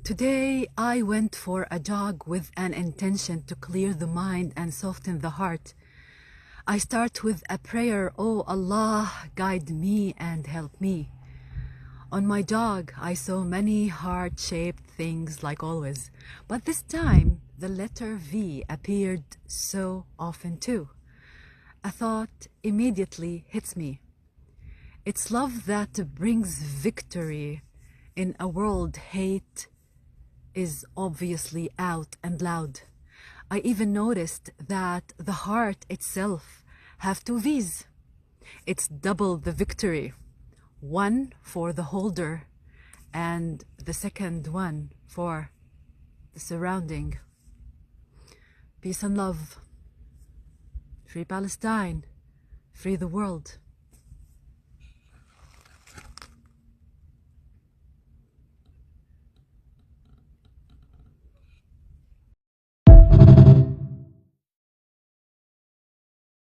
Today I went for a jog with an intention to clear the mind and soften the heart. I start with a prayer, "Oh Allah, guide me and help me." On my jog, I saw many heart-shaped things like always, but this time the letter V appeared so often too. A thought immediately hits me. It's love that brings victory in a world hate is obviously out and loud. I even noticed that the heart itself have two V's. It's double the victory. One for the holder and the second one for the surrounding. Peace and love. Free Palestine. Free the world.